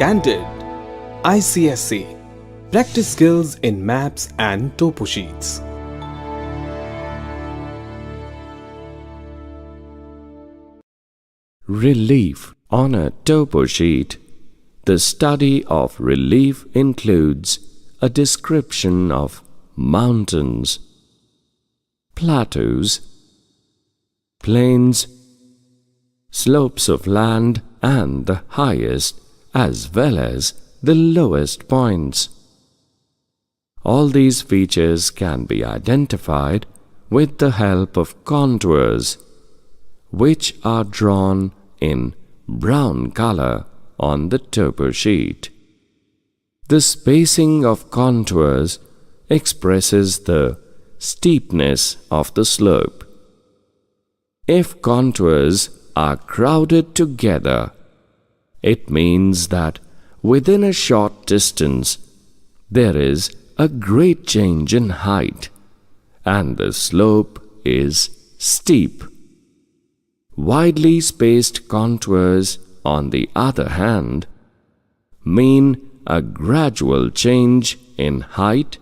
Candid ICSE Practice Skills in Maps and Toposheets. Relief on a toposheet. The study of relief includes a description of mountains, plateaus, plains, slopes of land and the highest as well as the lowest points. All these features can be identified with the help of contours, which are drawn in brown color on the toposheet. The spacing of contours expresses the steepness of the slope. If contours are crowded together, it means that within a short distance there is a great change in height and the slope is steep. Widely spaced contours, on the other hand, mean a gradual change in height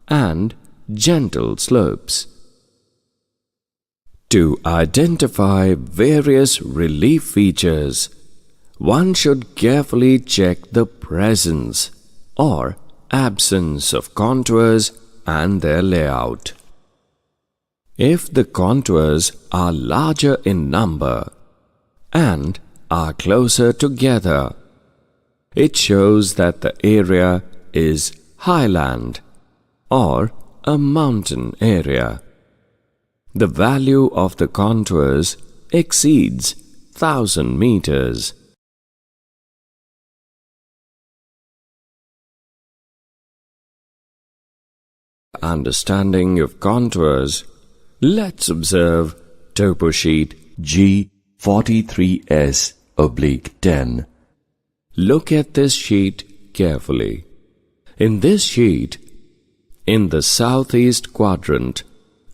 and gentle slopes. To identify various relief features, one should carefully check the presence or absence of contours and their layout. If the contours are larger in number and are closer together, it shows that the area is highland or a mountain area. The value of the contours exceeds 1,000 meters. Understanding of contours, let's observe toposheet G43S/10. Look at this sheet carefully. In this sheet, in the southeast quadrant,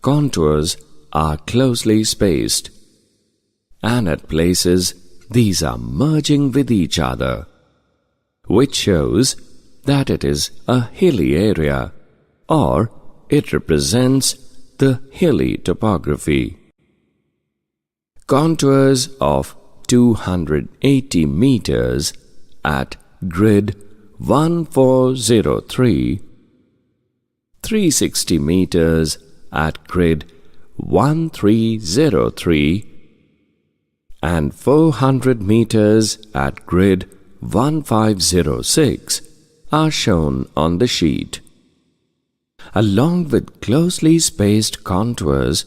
contours are closely spaced, and at places these are merging with each other, which shows that it is a hilly area, or it represents the hilly topography. Contours of 280 meters at grid 1403, 360 meters at grid 1303, and 400 meters at grid 1506 are shown on the sheet. Along with closely spaced contours,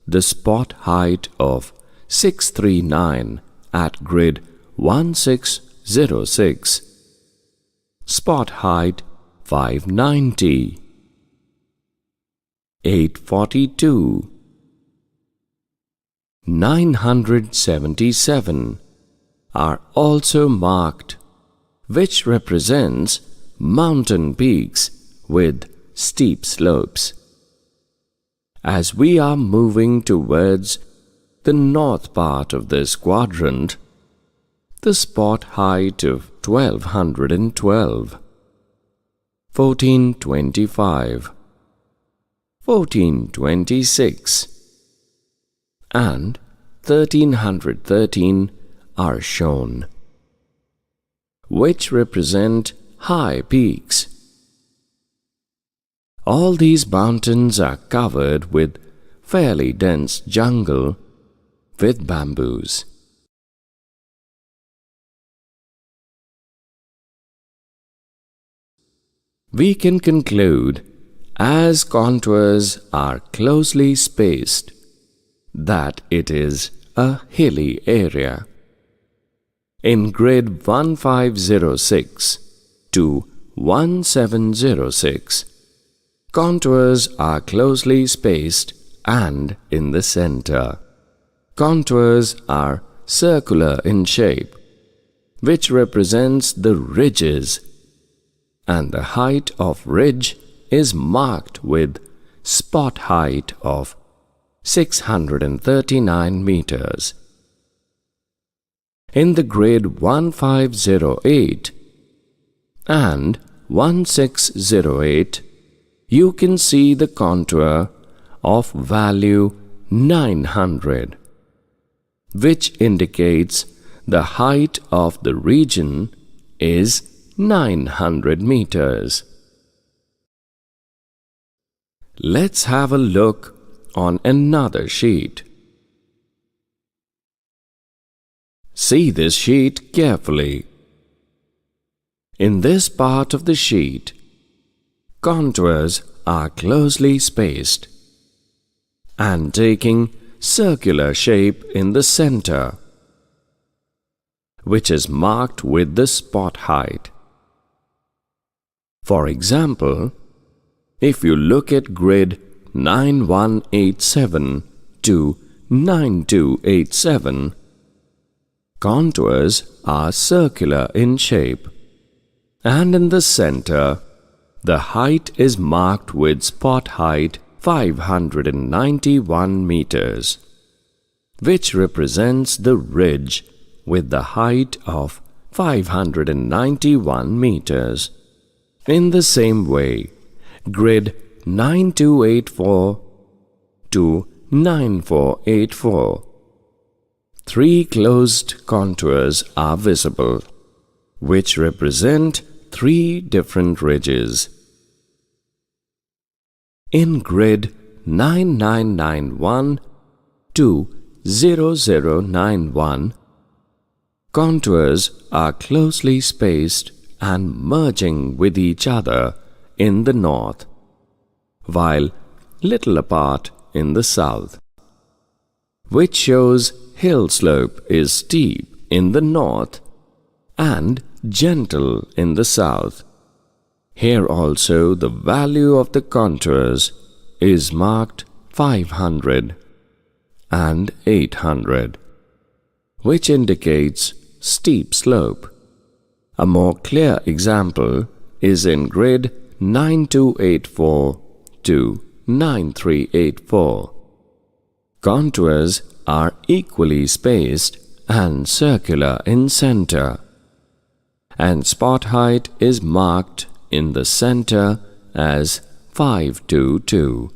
the spot height of 639 at grid 1606, spot height 590, 842, 977 are also marked, which represents mountain peaks with steep slopes. As we are moving towards the north part of this quadrant, the spot height of 1212, 1425, 1426, and 1313 are shown, which represent high peaks. All these mountains are covered with fairly dense jungle with bamboos. We can conclude, as contours are closely spaced, that it is a hilly area. In grid 1506 to 1706, contours are closely spaced and in the center. Contours are circular in shape, which represents the ridges, and the height of ridge is marked with spot height of 639 meters. In the grid 1508, and 1608, you can see the contour of value 900, which indicates the height of the region is 900 meters. Let's have a look on another sheet. See this sheet carefully. In this part of the sheet, contours are closely spaced and taking circular shape in the center, which is marked with the spot height. For example, if you look at grid 9187 to 9287, contours are circular in shape, and in the center, the height is marked with spot height 591 meters, which represents the ridge with the height of 591 meters. In the same way, grid 9284 to 9484, three closed contours are visible, which represent three different ridges. In grid 9991 to 0091, contours are closely spaced and merging with each other in the north, while little apart in the south, which shows hill slope is steep in the north and gentle in the south. Here also the value of the contours is marked 500 and 800, which indicates steep slope. A more clear example is in grid 9284 to 9384. Contours are equally spaced and circular in center, and spot height is marked in the center as 522,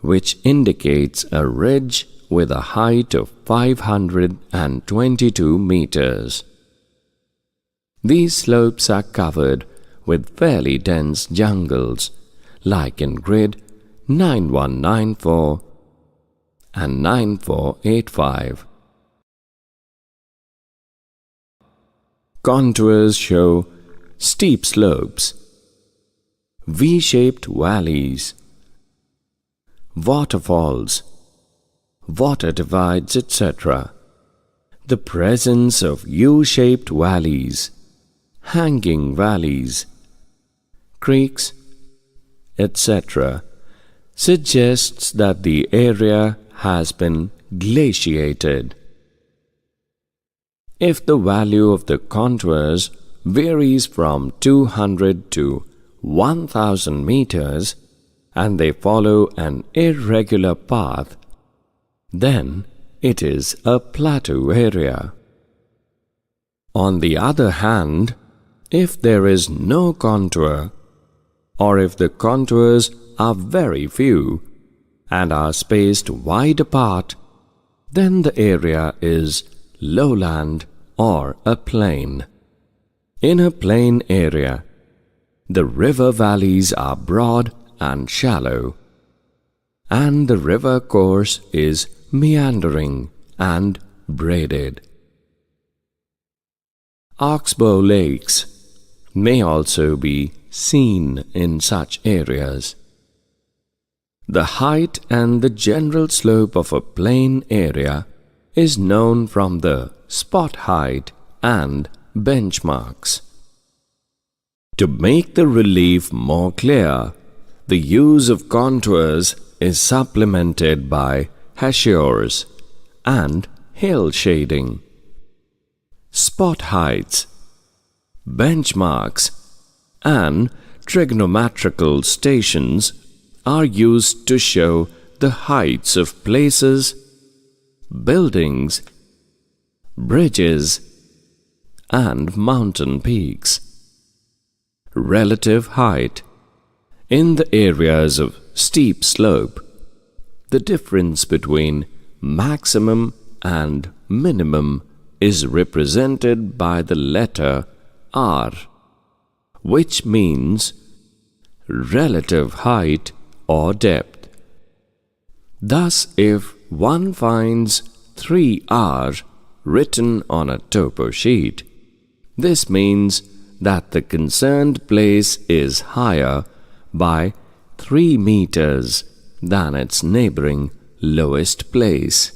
which indicates a ridge with a height of 522 meters. These slopes are covered with fairly dense jungles, like in grid 9194 and 9485. Contours show steep slopes, V-shaped valleys, waterfalls, water divides, etc. The presence of U-shaped valleys, hanging valleys, creeks, etc. suggests that the area has been glaciated. If the value of the contours varies from 200 to 1000 meters and they follow an irregular path, then it is a plateau area. On the other hand, if there is no contour, or if the contours are very few and are spaced wide apart, then the area is lowland or a plain. In a plain area, the river valleys are broad and shallow, and the river course is meandering and braided. Oxbow lakes may also be seen in such areas. The height and the general slope of a plain area is known from the spot height and benchmarks. To make the relief more clear, the use of contours is supplemented by hachures and hill shading. Spot heights, benchmarks, and trigonometrical stations are used to show the heights of places, buildings, bridges, and mountain peaks. relative height. In the areas of steep slope, the difference between maximum and minimum is represented by the letter R, which means relative height or depth. Thus, if one finds 3R written on a topo sheet, this means that the concerned place is higher by 3 meters than its neighboring lowest place.